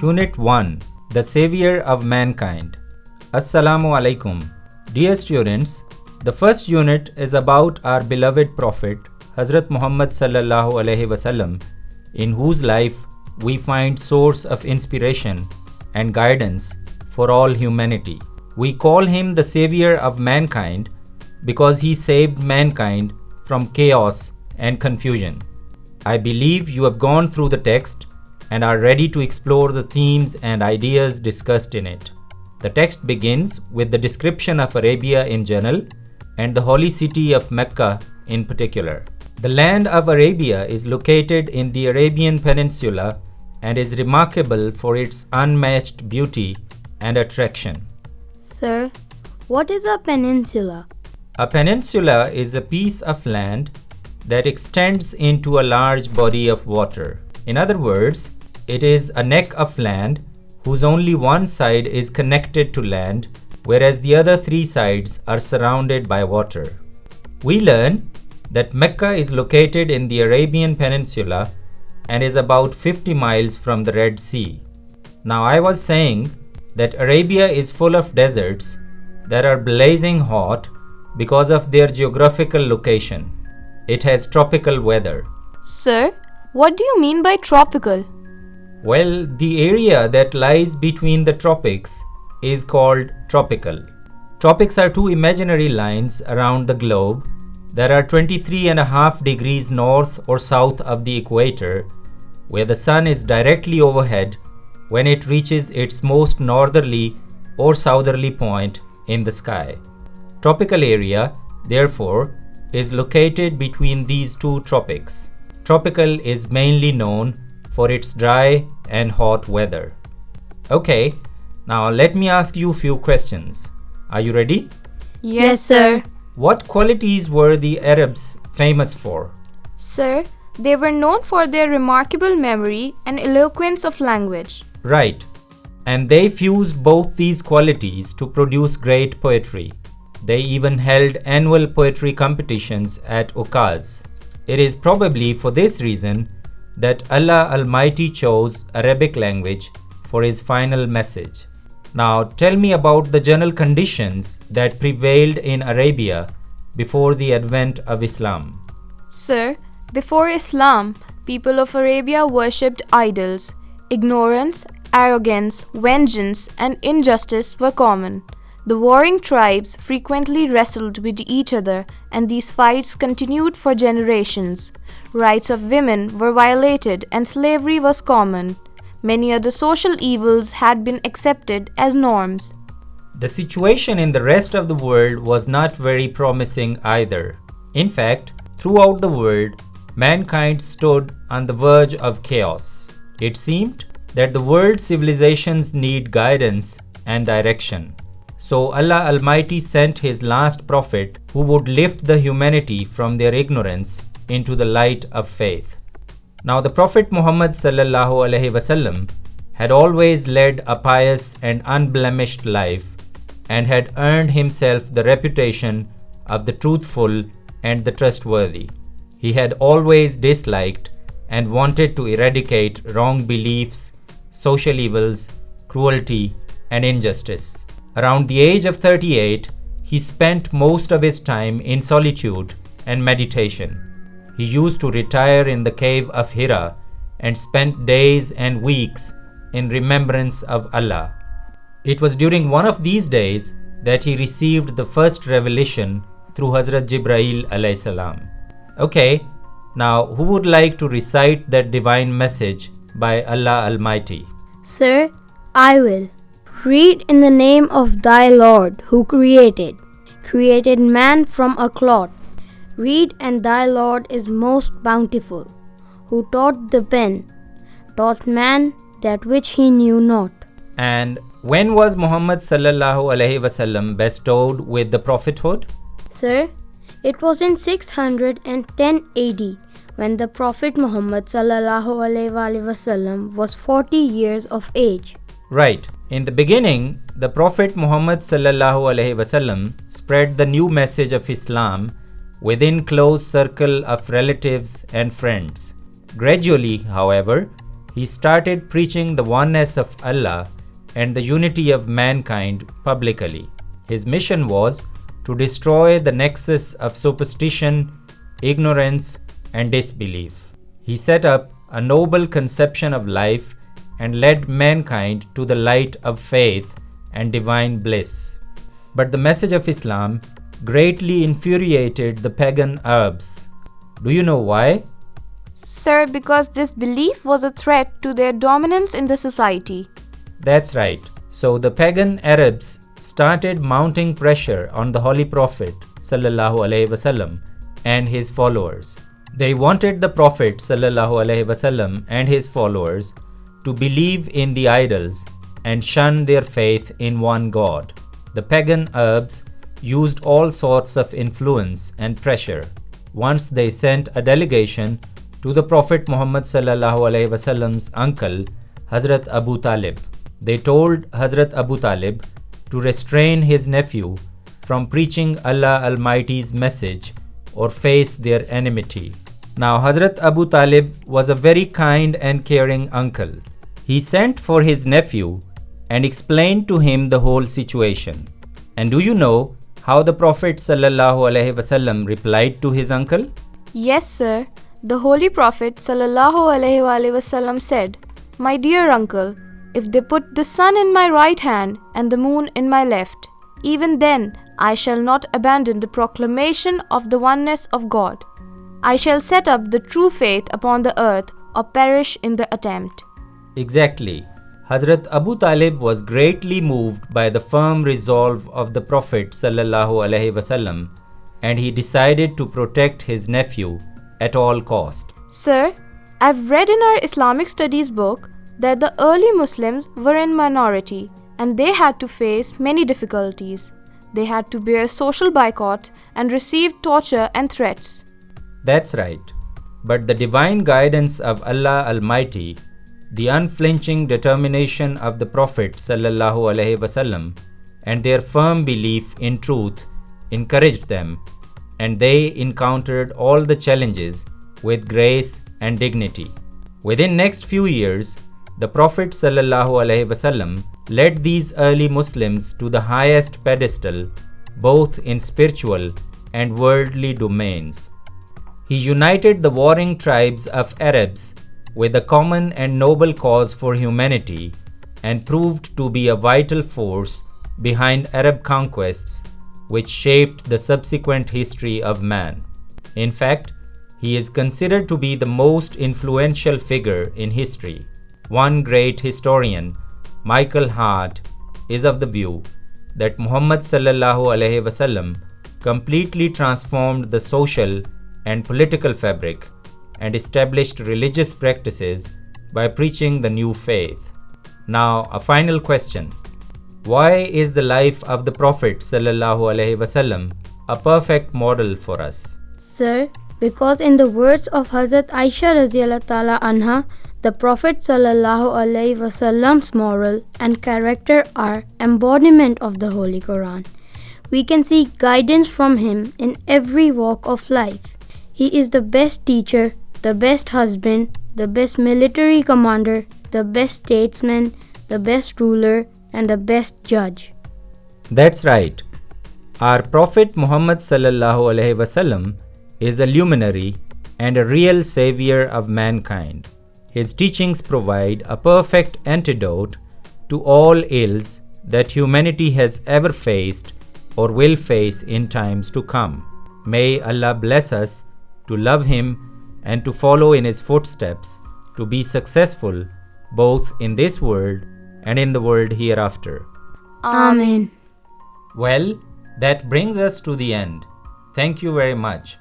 Unit 1. The Savior of Mankind. Assalamu alaikum. Dear students, the first unit is about our beloved Prophet, Hazrat Muhammad sallallahu alaihi wasallam, in whose life we find source of inspiration and guidance for all humanity. We call him the Savior of Mankind because he saved mankind from chaos and confusion. I believe you have gone through the text and are ready to explore the themes and ideas discussed in it. The text begins with the description of Arabia in general and the holy city of Mecca in particular. The land of Arabia is located in the Arabian Peninsula and is remarkable for its unmatched beauty and attraction. Sir, what is a peninsula? A peninsula is a piece of land that extends into a large body of water. In other words, it is a neck of land whose only one side is connected to land, whereas the other three sides are surrounded by water. We learn that Mecca is located in the Arabian Peninsula and is about 50 miles from the Red Sea. Now, I was saying that Arabia is full of deserts that are blazing hot because of their geographical location. It has tropical weather. Sir, what do you mean by tropical? Well, the area that lies between the tropics is called tropical. Tropics are two imaginary lines around the globe that are 23.5 degrees north or south of the equator, where the sun is directly overhead when it reaches its most northerly or southerly point in the sky. Tropical area, therefore, is located between these two tropics. Tropical is mainly known for its dry and hot weather. Okay, now let me ask you a few questions. Are you ready? Yes, sir. What qualities were the Arabs famous for? Sir, they were known for their remarkable memory and eloquence of language. Right, and they fused both these qualities to produce great poetry. They even held annual poetry competitions at Ukaz. It is probably for this reason that Allah Almighty chose Arabic language for his final message. Now tell me about the general conditions that prevailed in Arabia before the advent of Islam. Sir, before Islam, people of Arabia worshipped idols. Ignorance, arrogance, vengeance, and injustice were common. The warring tribes frequently wrestled with each other, and these fights continued for generations. Rights of women were violated and slavery was common. Many other social evils had been accepted as norms. The situation in the rest of the world was not very promising either. In fact, throughout the world, mankind stood on the verge of chaos. It seemed that the world civilizations need guidance and direction. So Allah Almighty sent His last prophet who would lift the humanity from their ignorance into the light of faith. Now the Prophet Muhammad sallallahu alaihi wasallam had always led a pious and unblemished life and had earned himself the reputation of the truthful and the trustworthy. He had always disliked and wanted to eradicate wrong beliefs, social evils, cruelty, and injustice. Around the age of 38, he spent most of his time in solitude and meditation. He used to retire in the cave of Hira and spent days and weeks in remembrance of Allah. It was during one of these days that he received the first revelation through Hazrat Jibrail alayhi salam. Okay, now who would like to recite that divine message by Allah Almighty? Sir, I will. Read in the name of thy Lord who created man from a clot. Read, and thy Lord is most bountiful, who taught the pen, taught man that which he knew not. And when was Muhammad sallallahu alaihi wasallam bestowed with the prophethood? Sir, it was in 610 AD when the Prophet Muhammad sallallahu alaihi wasallam was 40 years of age. Right. In the beginning, the Prophet Muhammad sallallahu alaihi wasallam spread the new message of Islam within close circle of relatives and friends. Gradually, however, he started preaching the oneness of Allah and the unity of mankind publicly. His mission was to destroy the nexus of superstition, ignorance, and disbelief. He set up a noble conception of life and led mankind to the light of faith and divine bliss. But the message of Islam greatly infuriated the pagan Arabs. Do you know why? Sir, because this belief was a threat to their dominance in the society. That's right. So the pagan Arabs started mounting pressure on the Holy Prophet ﷺ and his followers. They wanted the Prophet ﷺ and his followers to believe in the idols and shun their faith in one God. The pagan Arabs used all sorts of influence and pressure. Once they sent a delegation to the Prophet Muhammad ﷺ's uncle, Hazrat Abu Talib. They told Hazrat Abu Talib to restrain his nephew from preaching Allah Almighty's message or face their enmity. Now Hazrat Abu Talib was a very kind and caring uncle. He sent for his nephew and explained to him the whole situation. And do you know how the Prophet ﷺ replied to his uncle? Yes, sir. The Holy Prophet ﷺ said, "My dear uncle, if they put the sun in my right hand and the moon in my left, even then I shall not abandon the proclamation of the oneness of God. I shall set up the true faith upon the earth or perish in the attempt." Exactly. Hazrat Abu Talib was greatly moved by the firm resolve of the Prophet ﷺ, and he decided to protect his nephew at all cost. Sir, I've read in our Islamic studies book that the early Muslims were in minority and they had to face many difficulties. They had to bear social boycott and receive torture and threats. That's right. But the divine guidance of Allah Almighty, the unflinching determination of the Prophet ﷺ, and their firm belief in truth encouraged them, and they encountered all the challenges with grace and dignity. Within next few years, the Prophet ﷺ led these early Muslims to the highest pedestal, both in spiritual and worldly domains. He united the warring tribes of Arabs with a common and noble cause for humanity and proved to be a vital force behind Arab conquests which shaped the subsequent history of man. In fact, he is considered to be the most influential figure in history. One great historian, Michael Hart, is of the view that Muhammad ﷺ completely transformed the social and political fabric and established religious practices by preaching the new faith. Now, a final question. Why is the life of the Prophet ﷺ a perfect model for us? Sir, because in the words of Hazrat Aisha radhiyallahu ta'ala anha, the Prophet ﷺ's moral and character are embodiment of the Holy Quran. We can see guidance from him in every walk of life. He is the best teacher, the best husband, the best military commander, the best statesman, the best ruler, and the best judge. That's right. Our Prophet Muhammad ﷺ is a luminary and a real savior of mankind. His teachings provide a perfect antidote to all ills that humanity has ever faced or will face in times to come. May Allah bless us to love Him and to follow in His footsteps, to be successful both in this world and in the world hereafter. Amen. Well, that brings us to the end. Thank you very much.